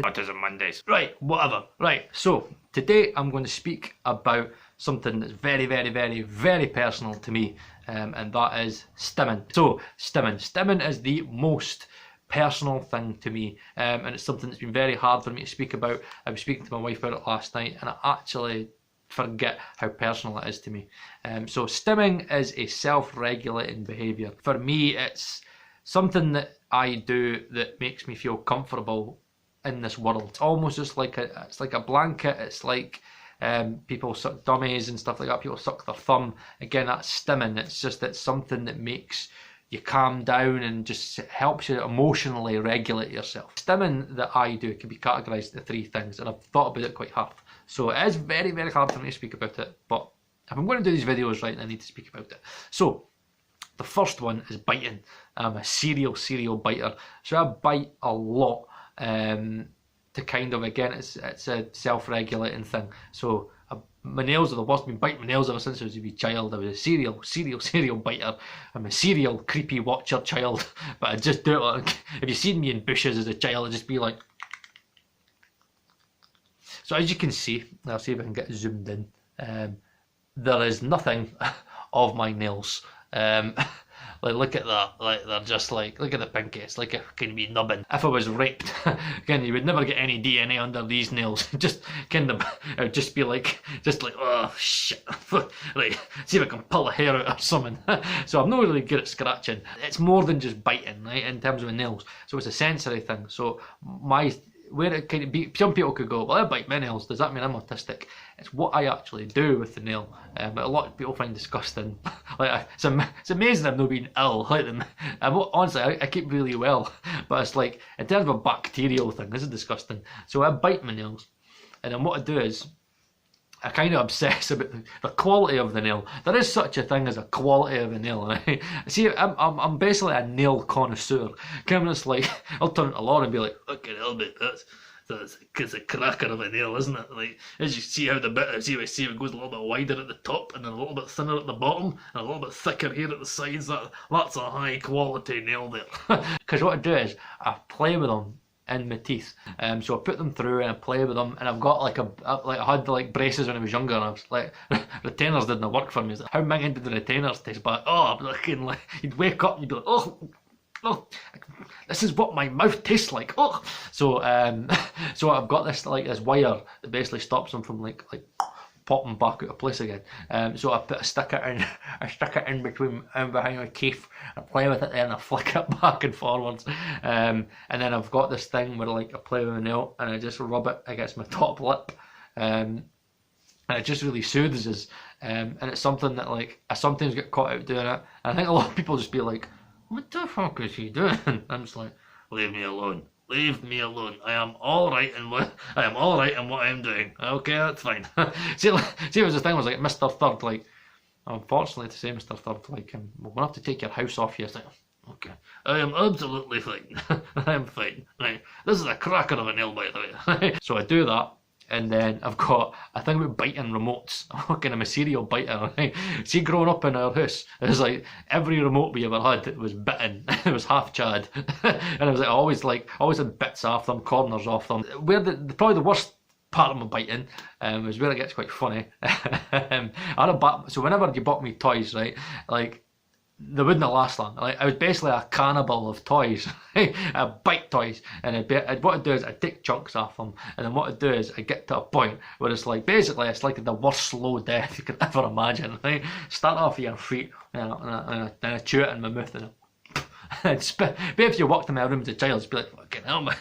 Autism Mondays. Right, whatever. Right, so today I'm going to speak about something that's very, very, very, very personal to me, and that is stimming. So, stimming. Stimming is the most personal thing to me, and it's something that's been very hard for me to speak about. I was speaking to my wife about it last night, and I actually forget how personal it is to me. So stimming is a self-regulating behaviour. For me, it's something that I do that makes me feel comfortable in this world. It's almost just like it's like a blanket. It's like people suck dummies and stuff like that. People suck their thumb. Again, that's stimming. It's something that makes you calm down and just helps you emotionally regulate yourself. Stimming that I do can be categorised into three things, and I've thought about it quite hard. So it is very, very hard for me to speak about it, but if I'm going to do these videos right, I need to speak about it. So the first one is biting. I'm a serial biter. So I bite a lot to kind of, again, it's a self-regulating thing. So my nails are the worst. I've been biting my nails ever since I was a wee child. I was a serial biter. I'm a serial creepy watcher child, but I just do it like, if you've seen me in bushes as a child, I'd just be like. So as you can see, I'll see if I can get zoomed in, there is nothing of my nails. Like, look at that, like, they're just like, look at the pinky, it's like it can be nubbin. If I was raped, again, you would never get any DNA under these nails. Just kind of, it would just be like, oh shit, like, see if I can pull a hair out or something. So I'm not really good at scratching. It's more than just biting, right, in terms of the nails. So it's a sensory thing. So where it kind of be, some people could go, well, I bite my nails, does that mean I'm autistic? It's what I actually do with the nail, but a lot of people find disgusting. Like, it's amazing I've not been ill. Like, honestly, I keep really well, but it's like, in terms of a bacterial thing, this is disgusting. So I bite my nails, and then what I do is, I kind of obsess about the quality of the nail. There is such a thing as a quality of a nail, right? See, I'm basically a nail connoisseur. Kind of just like, I'll turn to Laura and be like, look at it, bit, it's a cracker of a nail, isn't it? Like, as you see how the bit, see it goes a little bit wider at the top and then a little bit thinner at the bottom and a little bit thicker here at the sides. That's a high quality nail there. Because what I do is, I play with them in my teeth, so I put them through and I play with them, and I've got like I had like braces when I was younger, and I was like, retainers didn't work for me. Like, how minging did the retainers taste bad? Oh, I'm looking like, you'd wake up and you'd be like, oh, this is what my mouth tastes like. Oh, so so I've got this like this wire that basically stops them from like popping back out of place again. So I stick it in between behind my teeth. I play with it there and I flick it back and forwards. And then I've got this thing where like I play with my nail and I just rub it against my top lip. And it just really soothes us. And it's something that like I sometimes get caught out doing it. And I think a lot of people just be like, what the fuck is he doing? I'm just like, leave me alone. Leave me alone. I am all right in what I'm doing. Okay, that's fine. see, it was the thing. Was like Mr. Third. Like, unfortunately, to say Mr. Third, like, we're gonna have to take your house off you. It's like, okay, I am absolutely fine. I am fine. Right, this is a cracker of a nail, by the way. So I do that. And then I've got a thing about biting remotes. I'm a serial biter. Right? See, growing up in our house, it was like every remote we ever had was bitten. It was half chad, and I was like, I always had bits off them, corners off them. Where probably the worst part of my biting is where it gets quite funny. So whenever you bought me toys, right, like, they wouldn't last long. Like, I was basically a cannibal of toys. I bite toys, and what I'd do is I'd take chunks off them, and then what I'd do is I'd get to a point where it's like, basically, it's like the worst slow death you could ever imagine. Right? Start off with your feet, and I chew it in my mouth, and I'd spit. But if you walked in my room as a child, you'd be like, fucking hell, man,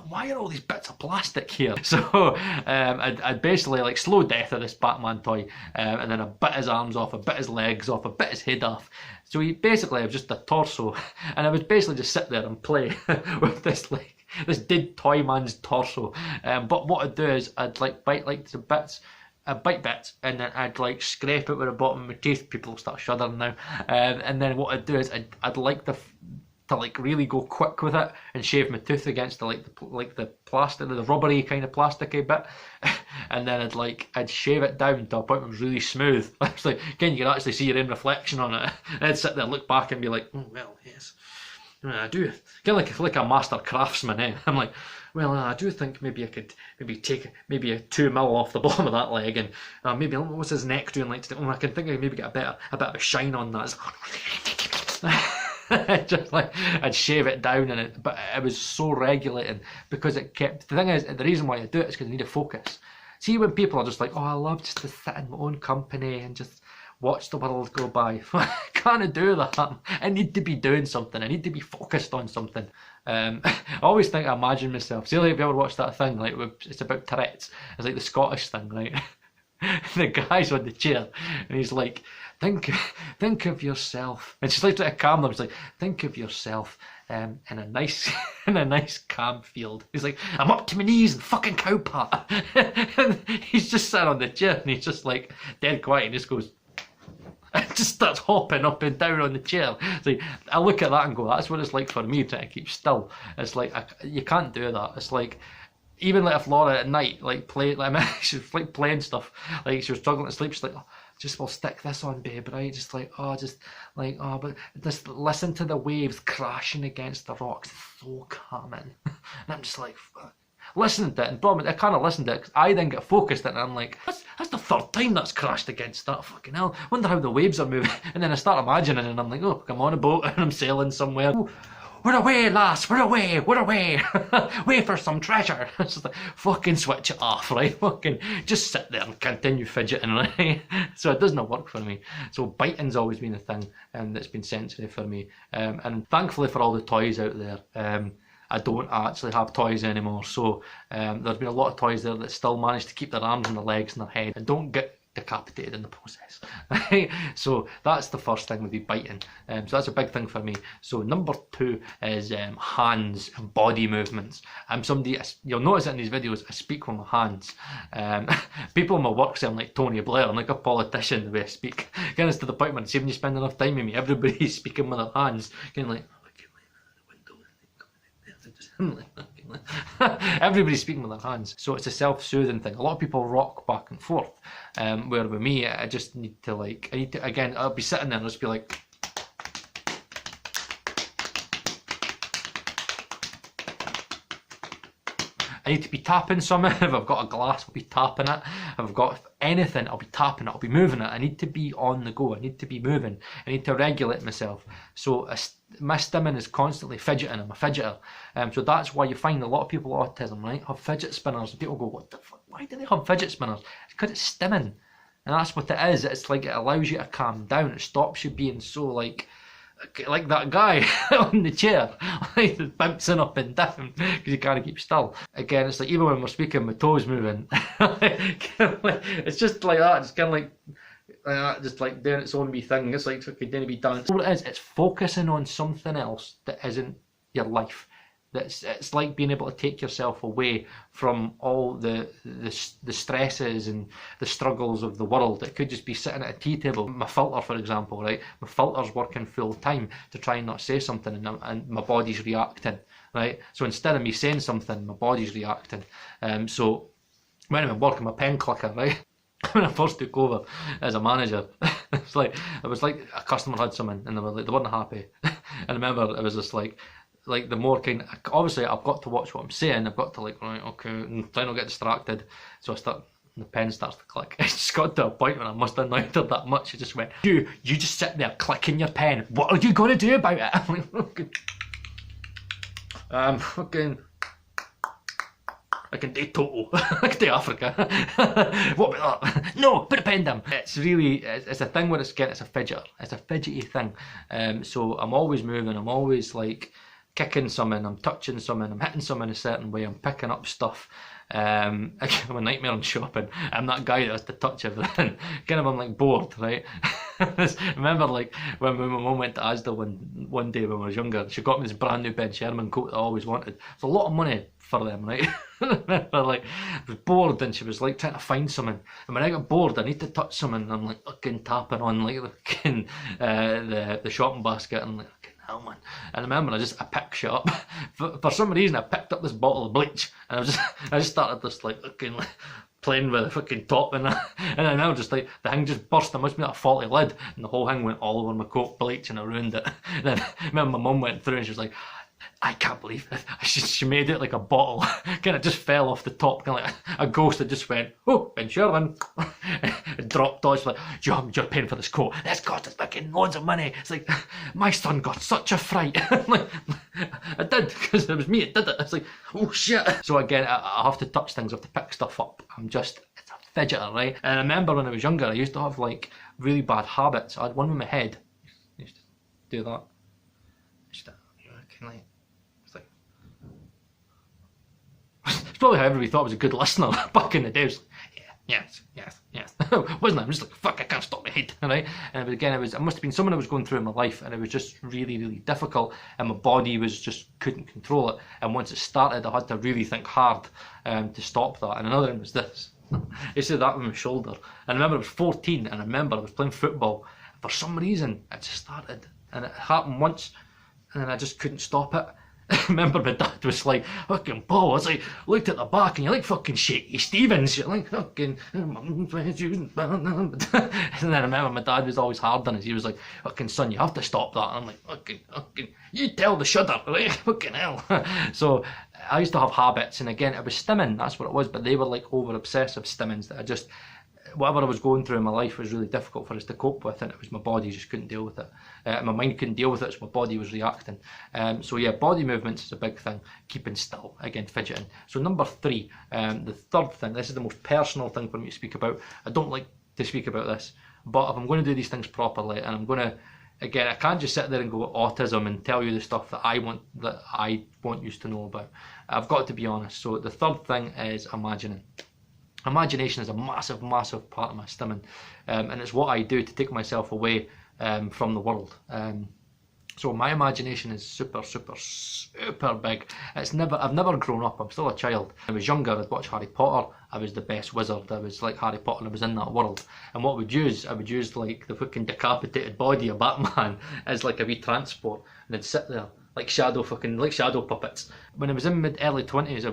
why are all these bits of plastic here? So I'd basically like slow death of this Batman toy, and then I bit his arms off, I bit his legs off, I bit his head off. So he basically was just a torso, and I would basically just sit there and play with this like this dead toy man's torso. But what I'd do is I'd like bite like the bits. I'd bite bits, and then I'd like scrape it with the bottom of my teeth. People start shuddering now. And then what I'd do is I'd like to like really go quick with it and shave my tooth against the plastic, the rubbery kind of plasticky bit, and then I'd shave it down to a point where it was really smooth. Actually, again, you can actually see your own reflection on it. And I'd sit there, look back, and be like, oh well, yes, I do get like a master craftsman, eh? I'm like, well, I do think maybe I could take maybe a 2 mil off the bottom of that leg, and maybe what's his neck doing like today? Oh, I can think I could maybe get a bit of a shine on that. Just like I'd shave it down, but it was so regulating because it kept. The thing is, the reason why I do it is because I need to focus. See, when people are just like, oh, I love just to sit in my own company and just watch the world go by. I can't do that. I need to be doing something. I need to be focused on something. I always think I imagine myself. See, like, if you ever watched that thing, like it's about Tourette's. It's like the Scottish thing, right? The guy's on the chair and he's like, think of yourself. And she's like trying to calm them. She's like, think of yourself in a nice calm field. He's like, I'm up to my knees in fucking cow pat. And he's just sat on the chair and he's just like dead quiet and just goes. It just starts hopping up and down on the chair. It's like, I look at that and go, that's what it's like for me trying to keep still. It's like, you can't do that. It's like, even like if Laura at night, like she was like playing stuff, like she was struggling to sleep, she's like, oh, just we'll stick this on, babe, right? Just like, but just listen to the waves crashing against the rocks. It's so calming. And I'm just like, fuck. Listening to it, and problem, I kind of listened to it because I then get focused and I'm like, that's the third time that's crashed against that, fucking hell. Wonder how the waves are moving. And then I start imagining and I'm like, oh, I'm on a boat and I'm sailing somewhere. Ooh, we're away, lass, we're away. Wait for some treasure. It's just like, fucking switch it off, right? Fucking just sit there and continue fidgeting, right? So it doesn't work for me. So biting's always been a thing that's been sensitive for me. And thankfully for all the toys out there, I don't actually have toys anymore, so there's been a lot of toys there that still manage to keep their arms and their legs and their head and don't get decapitated in the process. So that's the first thing with the biting. So that's a big thing for me. So number 2 is hands and body movements. I'm somebody, you'll notice it in these videos, I speak with my hands. People in my work say I'm like Tony Blair, I'm like a politician the way I speak. Again, it's to the point when, see, when you spend enough time with me, everybody's speaking with their hands, kind of like, everybody's speaking with their hands, so it's a self-soothing thing. A lot of people rock back and forth, where with me, I just need to again, I'll be sitting there and I'll just be like, I need to be tapping something. If I've got a glass, I'll be tapping it. If I've got anything, I'll be tapping it, I'll be moving it. I need to be on the go, I need to be moving, I need to regulate myself. So my stimming is constantly fidgeting, I'm a fidgeter. So that's why you find a lot of people with autism, right, have fidget spinners, and people go, what the fuck, why do they have fidget spinners? It's because it's stimming. And that's what it is. It's like, it allows you to calm down, it stops you being so like that guy on the chair, like bouncing up and down because you can't keep still. Again, it's like, even when we're speaking, my toes moving. It's just like that. It's kind of like that, just like doing its own wee thing. It's like fucking doing a wee dance. What it is, it's focusing on something else that isn't your life. It's like being able to take yourself away from all the stresses and the struggles of the world. It could just be sitting at a tea table. My filter, for example, right? My filter's working full time to try and not say something, and my body's reacting, right? So instead of me saying something, my body's reacting. So when I'm working my pen clicker, right? When I first took over as a manager, it was like a customer had something and they weren't happy. And I remember it was just like the more kind, obviously I've got to watch what I'm saying, I've got to like, right, okay, and try not to get distracted. So the pen starts to click. It's just got to a point when I must have annoyed her that much. It just went, you just sit there clicking your pen. What are you going to do about it? I'm like, okay. I can do Toto. I can do Africa. What about that? No, put a pen down. It's really, it's a thing where it's a fidget. It's a fidgety thing. So I'm always moving. I'm always like kicking something. I'm touching something. I'm hitting something a certain way. I'm picking up stuff. I'm a nightmare on shopping. I'm that guy that has to touch everything. Kind of, I'm like bored, right? Remember like when my mum went to Asda one day when I was younger, she got me this brand new Ben Sherman coat that I always wanted. It's a lot of money for them, right? I remember like I was bored and she was like trying to find something, and when I got bored I need to touch something and I'm like fucking tapping on like the shopping basket and like, hell man. And I remember I picked shit up. For some reason I picked up this bottle of bleach and I just started this like fucking playing with the fucking top and that. And I know just like the thing just burst. There must be like a faulty lid, and the whole thing went all over my coat, bleaching around it. And then I remember my mum went through and she was like, I can't believe it. She made it like a bottle. Kind of just fell off the top, kind of like a ghost that just went, oh, Ben Sherwin. It dropped dodge like, you're paying for this coat. This cost us fucking loads of money. It's like, my son got such a fright. Like, I did, because it was me that did it. It's like, oh shit. So again, I have to touch things, I have to pick stuff up. It's a fidgeter, right? And I remember when I was younger, I used to have like really bad habits. I had one with my head. I used to do that. It's probably how everybody thought I was a good listener back in the day. It was like, yes. Wasn't I? I'm just like, fuck, I can't stop my head, right? And again, it must have been something I was going through in my life, and it was just really, really difficult, and my body couldn't control it. And once it started, I had to really think hard to stop that. And another one was this. I used to do that with my shoulder. And I remember I was 14, and I remember I was playing football. For some reason, it just started, and it happened once, and then I just couldn't stop it. I remember my dad was like, fucking Paul, I was like, looked at the back and you're like fucking Shaky Stevens, you're like fucking and then I remember my dad was always hard on us. He was like, fucking son, you have to stop that. And I'm like, fucking you tell the shudder, right? Fucking hell. So I used to have habits, and again it was stimming, that's what it was, but they were like over obsessive stimmings that I just, whatever I was going through in my life was really difficult for us to cope with, and it was my body just couldn't deal with it. My mind couldn't deal with it, so my body was reacting. So yeah, body movements is a big thing. Keeping still, again, fidgeting. So number 3, the third thing, this is the most personal thing for me to speak about. I don't like to speak about this, but if I'm going to do these things properly, and I'm going to, again, I can't just sit there and go autism and tell you the stuff that I want you to know about. I've got to be honest. So the third thing is imagining. Imagination is a massive, massive part of my stimming, and it's what I do to take myself away from the world. So my imagination is super, super, super big. I've never grown up. I'm still a child. When I was younger, I'd watch Harry Potter. I was the best wizard. I was like Harry Potter, and I was in that world. And what I would use like the fucking decapitated body of Batman as like a wee transport, and I'd sit there like shadow puppets. When I was in mid early 20s,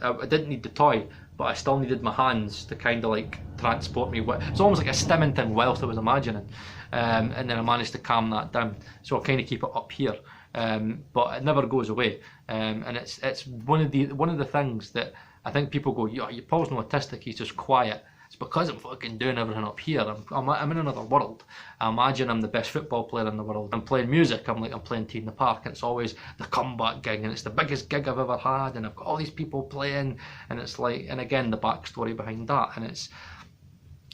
I didn't need the toy, but I still needed my hands to kind of like transport me. It's almost like a stimming thing whilst I was imagining, and then I managed to calm that down. So I kind of keep it up here, but it never goes away. And it's one of the things that I think people go, yeah, Paul's not autistic, he's just quiet. It's because I'm fucking doing everything up here. I'm in another world. I imagine I'm the best football player in the world. I'm playing music. I'm playing Tea in the Park. And it's always the comeback gig, and it's the biggest gig I've ever had. And I've got all these people playing, and it's like, and again the backstory behind that, and it's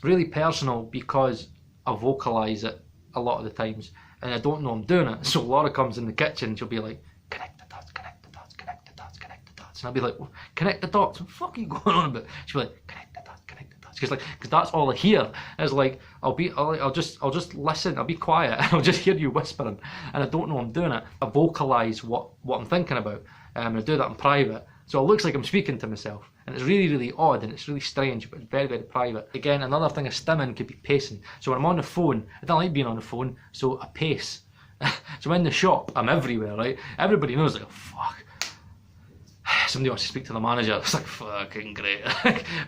really personal because I vocalise it a lot of the times, and I don't know I'm doing it. So Laura comes in the kitchen, she'll be like, connect the dots, connect the dots, connect the dots, connect the dots, and I'll be like, well, connect the dots. What the fuck are you going on about? She'll be like, connect the dots, connect the dots, because that's all I hear is like, I'll just listen, I'll be quiet, and I'll just hear you whispering, and I don't know I'm doing it. I vocalise what I'm thinking about, and I do that in private. So it looks like I'm speaking to myself, and it's really, really odd, and it's really strange, but it's very, very private. Again, another thing of stimming could be pacing. So when I'm on the phone, I don't like being on the phone, so I pace. So in the shop, I'm everywhere, right? Everybody knows, like, oh, fuck. Somebody wants to speak to the manager. It's like, fucking great.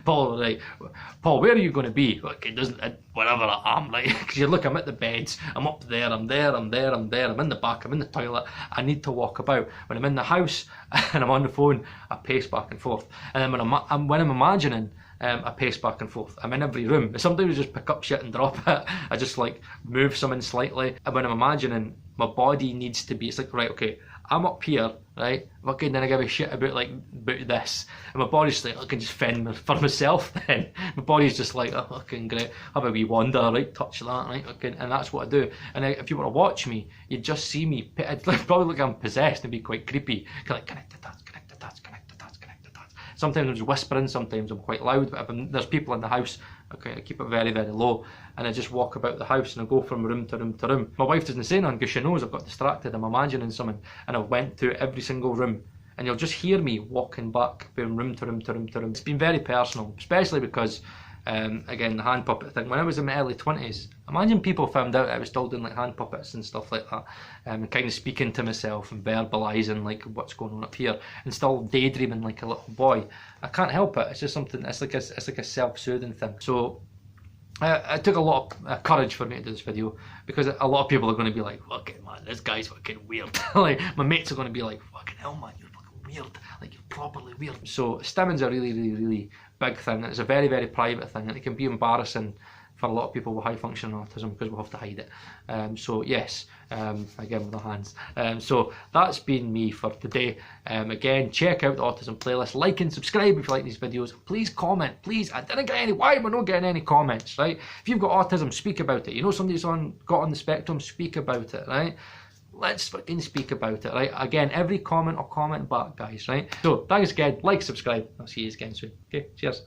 Paul, where are you going to be? Like, it doesn't, wherever I am, like, because you look, I'm at the beds, I'm up there, I'm there, I'm in the back, I'm in the toilet. I need to walk about. When I'm in the house and I'm on the phone, I pace back and forth. And then when I'm imagining, I pace back and forth. I'm in every room. Sometimes I just pick up shit and drop it. I just like move something slightly. And when I'm imagining, my body needs to be, it's like, right, okay, I'm up here, right? Okay, then I give a shit about this. And my body's like, I can just fend for myself then. My body's just like, oh, fucking great. Have a wee wander, right? Touch that, right? Okay, and that's what I do. And if you were to watch me, you'd just see me, it'd probably look like I'm possessed and be quite creepy. Kind of like, connect the dots, connect the dots, connect the dots, connect the dots. Sometimes I'm just whispering, sometimes I'm quite loud, but if there's people in the house, okay, I keep it very, very low, and I just walk about the house and I go from room to room to room. My wife doesn't say nothing because she knows I've got distracted. I'm imagining something, and I've went through every single room, and you'll just hear me walking back from room to room to room to room. It's been very personal, especially because Again, the hand puppet thing. When I was in my early 20s, imagine people found out I was still doing like hand puppets and stuff like that, and kind of speaking to myself and verbalising like what's going on up here, and still daydreaming like a little boy. I can't help it. It's just something. It's like a self-soothing thing. So it took a lot of courage for me to do this video, because a lot of people are going to be like, fucking man, this guy's fucking weird. Like my mates are going to be like, fucking hell man, you're fucking weird, like you're properly weird. So stimming's a really big thing. It's a very private thing, and it can be embarrassing for a lot of people with high functioning autism, because we have to hide it. So yes, again with the hands. So that's been me for today. Again, check out the autism playlist, like and subscribe if you like these videos. Please comment, please. I didn't get any. Why am I not getting any comments? Right? If you've got autism, speak about it. You know somebody's got on the spectrum, speak about it. Right? Let's fucking speak about it. Right? Again, every comment I'll comment back, guys. Right? So thanks again. Like, subscribe. I'll see you again soon. Okay. Cheers.